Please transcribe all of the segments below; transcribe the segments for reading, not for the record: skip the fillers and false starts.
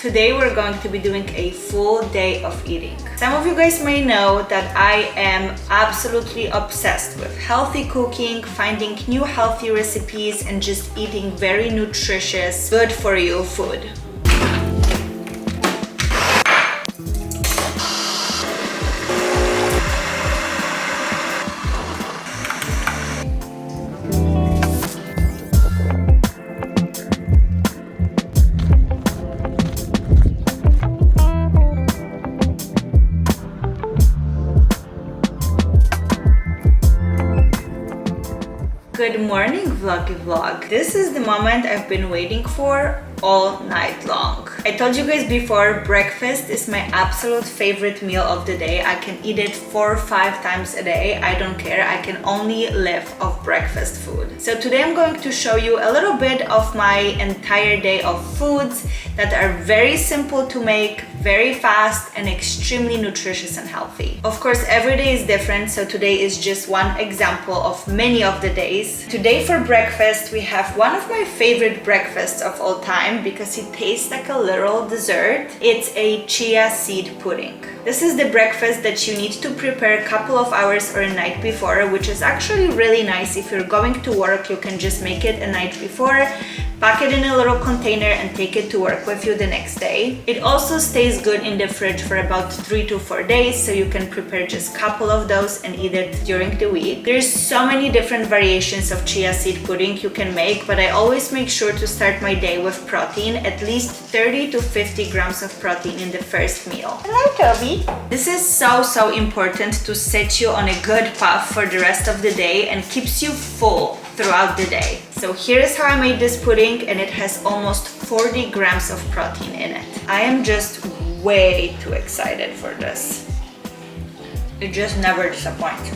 Today we're going to be doing a full day of eating. Some of you guys may know that I am absolutely obsessed with healthy cooking, finding new healthy recipes, and just eating very nutritious, good for you food. Good morning, vloggy vlog. This is the moment I've been waiting for all night long. I told you guys before, breakfast is my absolute favorite meal of the day. I can eat it 4 or 5 times a day. I don't care. I can only live off breakfast food. So today I'm going to show you a little bit of my entire day of foods that are very simple to make, very fast, and extremely nutritious and healthy. Of course, every day is different, so today is just one example of many of the days. Today for breakfast, we have one of my favorite breakfasts of all time because it tastes like a literal dessert. It's a chia seed pudding. This is the breakfast that you need to prepare a couple of hours or a night before, which is actually really nice. If you're going to work, you can just make it a night before, pack it in a little container and take it to work with you the next day. It also stays good in the fridge for about 3 to 4 days, so you can prepare just a couple of those and eat it during the week. There's so many different variations of chia seed pudding you can make, but I always make sure to start my day with protein, at least 30 to 50 grams of protein in the first meal. Hello, Toby. This is so important to set you on a good path for the rest of the day and keeps you full throughout the day. So here's how I made this pudding, and it has almost 40 grams of protein in it. I am just way too excited for this. It just never disappoints.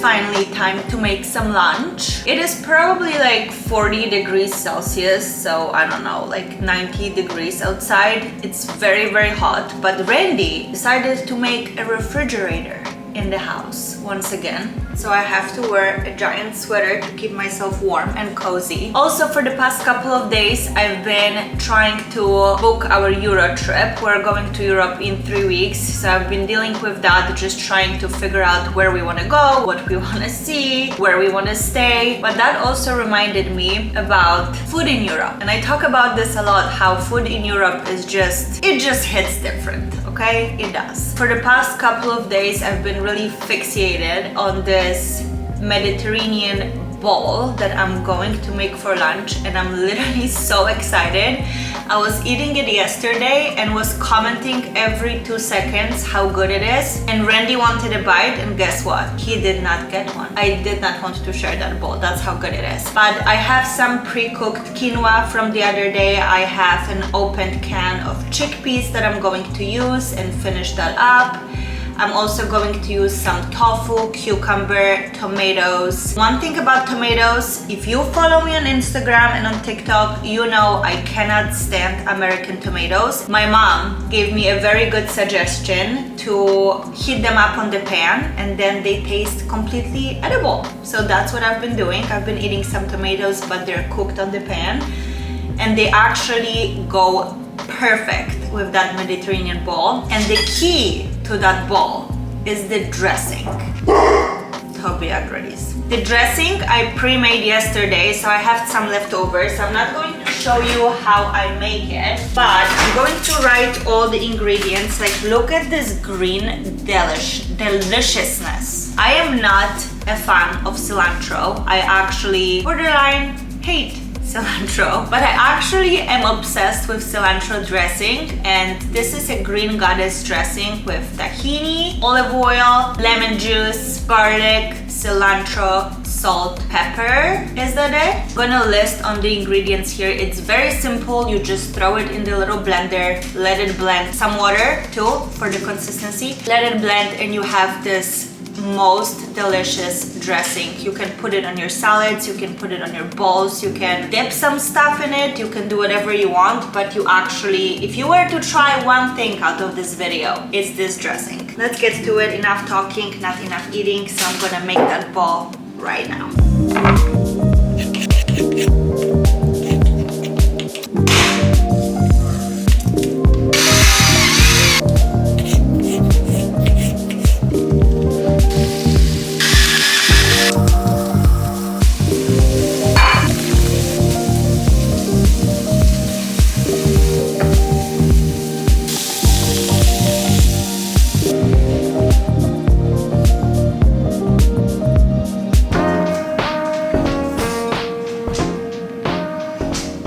Finally time to make some lunch. It is probably like 40 degrees Celsius, so I don't know, like 90 degrees outside. It's very hot, but Randy decided to make a refrigerator in the house once again. So I have to wear a giant sweater to keep myself warm and cozy. Also, for the past couple of days, I've been trying to book our Euro trip. We're going to Europe in 3 weeks, so I've been dealing with that, just trying to figure out where we want to go, what we want to see, where we want to stay. But that also reminded me about food in Europe. And I talk about this a lot, how food in Europe is it just hits different, okay? It does. For the past couple of days, I've been really fixated on this Mediterranean bowl that I'm going to make for lunch, and I'm literally so excited. I was eating it yesterday and was commenting every 2 seconds how good it is, and Randy wanted a bite, and guess what? He did not get one. I did not want to share that bowl. That's how good it is. But I have some pre-cooked quinoa from the other day. I have an opened can of chickpeas that I'm going to use and finish that up. I'm also going to use some tofu, cucumber, tomatoes. One thing about tomatoes, if you follow me on Instagram and on TikTok, you know I cannot stand American tomatoes. My mom gave me a very good suggestion to heat them up on the pan, and then they taste completely edible. So that's what I've been doing. I've been eating some tomatoes, but they're cooked on the pan, and they actually go perfect with that Mediterranean bowl. And the key to that bowl is the dressing. Toby agrees. The dressing I pre-made yesterday, so I have some leftovers. I'm not going to show you how I make it, but I'm going to write all the ingredients. Like, look at this green deliciousness. I am not a fan of cilantro. I actually borderline hate cilantro, but I actually am obsessed with cilantro dressing, and this is a green goddess dressing with tahini, olive oil, lemon juice, garlic, cilantro, salt, pepper. Is that it? I'm gonna list on the ingredients here. It's very simple. You just throw it in the little blender, let it blend. Some water too for the consistency. Let it blend and you have this most delicious dressing. You can put it on your salads, you can put it on your bowls, you can dip some stuff in it, you can do whatever you want, but you actually, if you were to try one thing out of this video, it's this dressing. Let's get to it. Enough talking, not enough eating, so I'm gonna make that ball right now.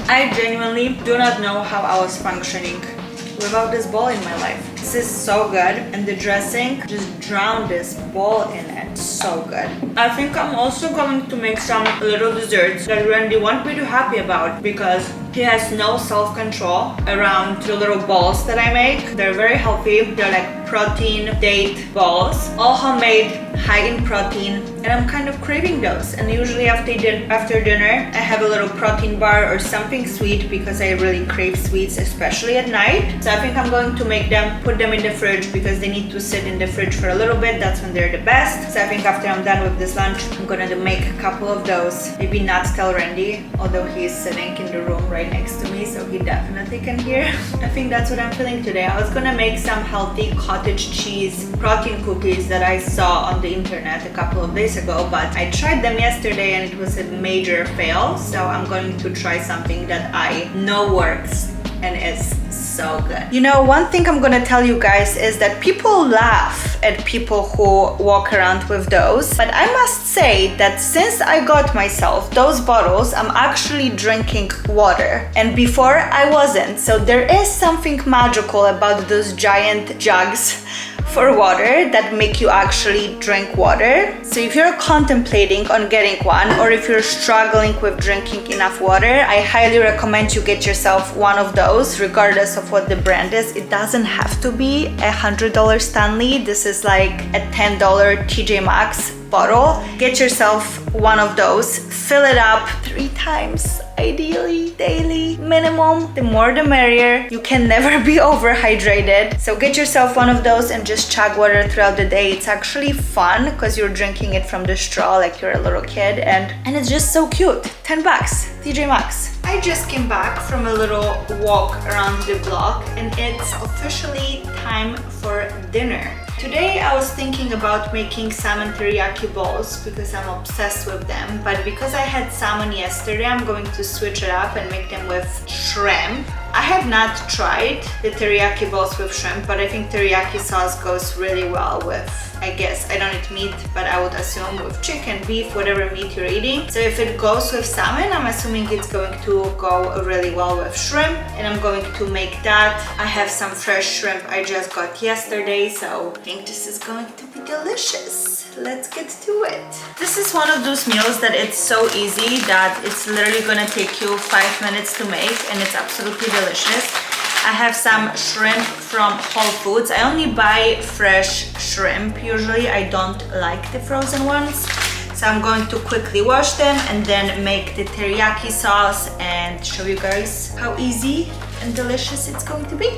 I genuinely do not know how I was functioning without this bowl in my life. This is so good, and the dressing just drowned this bowl in it. So good. I think I'm also going to make some little desserts that Randy won't be too happy about because he has no self-control around the little balls that I make. They're very healthy. They're like protein date balls, all homemade, high in protein, and I'm kind of craving those. And usually after dinner, I have a little protein bar or something sweet because I really crave sweets, especially at night. So I think I'm going to make them, put them in the fridge because they need to sit in the fridge for a little bit. That's when they're the best. So I think after I'm done with this lunch, I'm gonna make a couple of those. Maybe not tell Randy, although he's sitting in the room right next to me, so he definitely can hear. I think that's what I'm feeling today. I was gonna make some healthy cottage cheese protein cookies that I saw on the internet a couple of days ago, but I tried them yesterday and it was a major fail. So I'm going to try something that I know works and is so good. You know, one thing I'm gonna tell you guys is that people laugh at people who walk around with those, but I must say that since I got myself those bottles, I'm actually drinking water, and before I wasn't. So there is something magical about those giant jugs for water that make you actually drink water. So if you're contemplating on getting one, or if you're struggling with drinking enough water, I highly recommend you get yourself one of those, regardless of what the brand is. It doesn't have to be $100 Stanley. This is like a $10 TJ Maxx bottle. Get yourself one of those, fill it up 3 times, ideally daily minimum. The more the merrier. You can never be overhydrated. So get yourself one of those and just chug water throughout the day. It's actually fun because you're drinking it from the straw like you're a little kid, and it's just so cute. $10, TJ Maxx. I just came back from a little walk around the block and it's officially time for dinner. Today I was thinking about making salmon teriyaki balls because I'm obsessed with them, but because I had salmon yesterday, I'm going to switch it up and make them with shrimp. I have not tried the teriyaki balls with shrimp, but I think teriyaki sauce goes really well with, I guess, I don't eat meat, but I would assume with chicken, beef, whatever meat you're eating. So if it goes with salmon, I'm assuming it's going to go really well with shrimp, and I'm going to make that. I have some fresh shrimp I just got yesterday, so I think this is going to be delicious. Let's get to it. This is one of those meals that it's so easy that it's literally gonna take you 5 minutes to make, and it's absolutely delicious. I have some shrimp from Whole Foods. I only buy fresh shrimp usually. I don't like the frozen ones. So I'm going to quickly wash them and then make the teriyaki sauce and show you guys how easy and delicious it's going to be.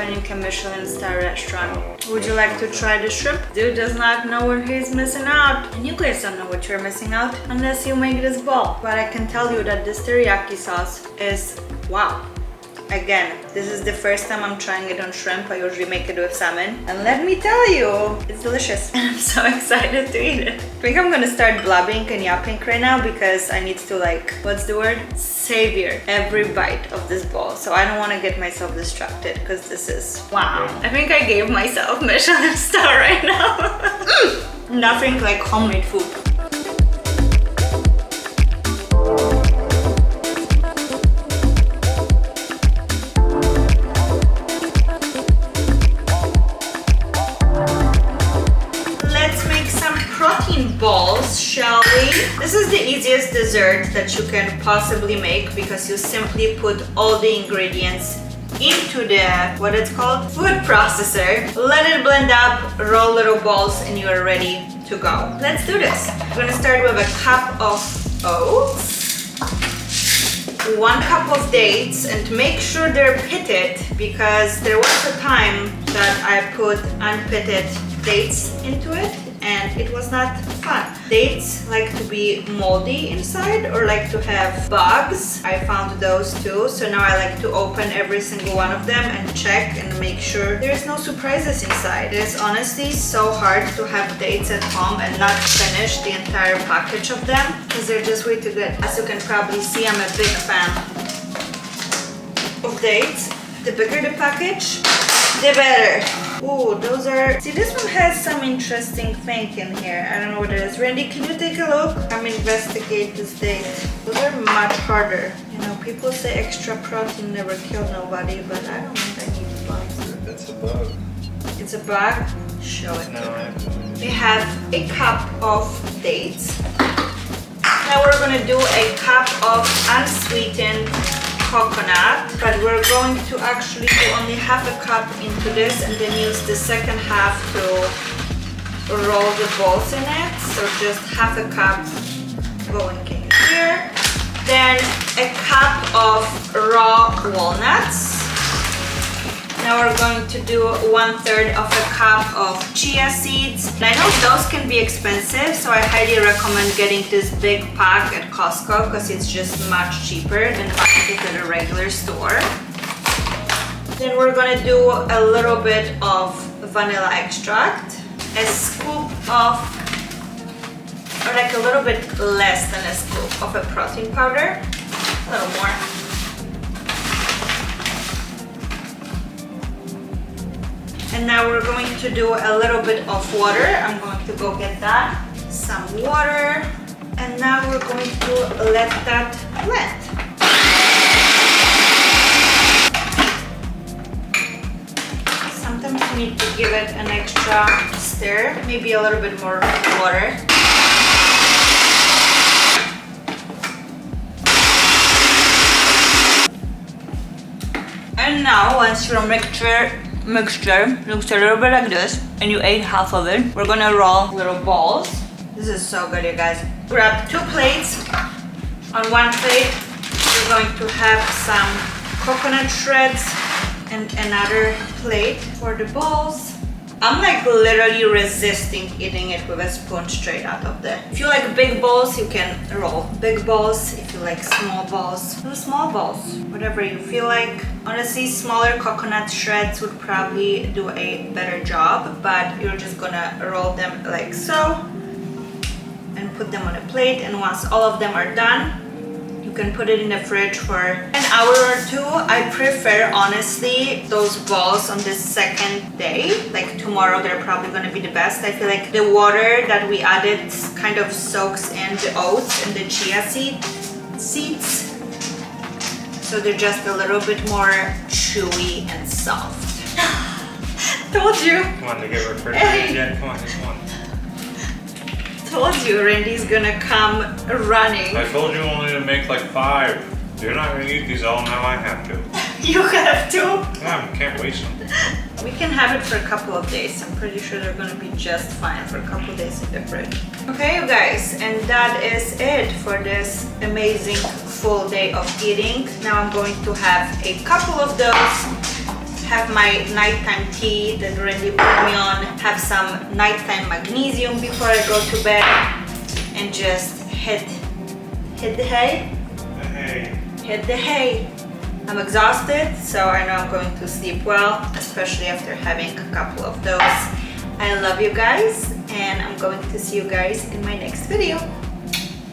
opening a Michelin star restaurant. Would you like to try the shrimp? Dude does not know what he's missing out. And you guys don't know what you're missing out unless you make this bowl. But I can tell you that this teriyaki sauce is wow. Again, this is the first time I'm trying it on shrimp. I usually make it with salmon. And let me tell you, it's delicious. And I'm so excited to eat it. I think I'm gonna start blabbing and yapping right now because I need to like, what's the word? Savor every bite of this bowl. So I don't wanna get myself distracted because this is, wow. I think I gave myself Michelin star right now. Nothing like homemade food. Balls, shall we? This is the easiest dessert that you can possibly make because you simply put all the ingredients into the, what it's called, food processor, let it blend up, roll little balls, and you're ready to go. Let's do this. We're gonna start with a cup of oats, 1 cup of dates, and make sure they're pitted because there was a time that I put unpitted dates into it and it was not fun. Dates like to be moldy inside or like to have bugs. I found those too, so now I like to open every single one of them and check and make sure there's no surprises inside. It is honestly so hard to have dates at home and not finish the entire package of them because they're just way too good. As you can probably see, I'm a big fan of dates. The bigger the package, the better. Ooh, those are... See, this one has some interesting thing in here. I don't know what it is. Randy, can you take a look? I'm investigate this date. Those are much harder. You know, people say extra protein never killed nobody, but I don't think I need bugs. It's a bug. It's a bug? Show it. No, we have a cup of dates. Now we're gonna do a cup of unsweetened coconut, but we're going to actually do only half a cup into this and then use the second half to roll the balls in it. So just half a cup going in here. Then a cup of raw walnuts. Now we're going to do 1/3 of a cup of chia seeds. And I know those can be expensive, so I highly recommend getting this big pack at Costco because it's just much cheaper than buying it at a regular store. Then we're gonna do a little bit of vanilla extract, a scoop of, or like a little bit less than a scoop of a protein powder, a little more. And now we're going to do a little bit of water. I'm going to go get that. Some water. And now we're going to let that blend. Sometimes you need to give it an extra stir, maybe a little bit more water. And now once your mixture looks a little bit like this and you ate half of it, we're gonna roll little balls. This is so good, you guys. Grab 2 plates. On one plate we're going to have some coconut shreds and another plate for the balls. I'm like literally resisting eating it with a spoon straight out of the... If you like big balls, you can roll big balls. If you like small balls, do small balls. Whatever you feel like. Honestly, smaller coconut shreds would probably do a better job, but you're just gonna roll them like so and put them on a plate. And once all of them are done, you can put it in the fridge for an hour or 2. I prefer, honestly, those balls on the second day. Like tomorrow, they're probably gonna be the best. I feel like the water that we added kind of soaks in the oats and the chia seeds. So they're just a little bit more chewy and soft. Told you. Come on, to get refrigerated yet? Come on, come on. Told you Randy's gonna come running. I told you only to make like 5. You're not gonna eat these all now, I have to. You have to? Yeah, I can't waste them. We can have it for a couple of days. I'm pretty sure they're gonna be just fine for a couple of days in the fridge. Okay, you guys, and that is it for this amazing full day of eating. Now I'm going to have a couple of those, have my nighttime tea that Randy put me on, have some nighttime magnesium before I go to bed, and just hit the hay. Hit the hay. I'm exhausted, so I know I'm going to sleep well, especially after having a couple of those. I love you guys, and I'm going to see you guys in my next video.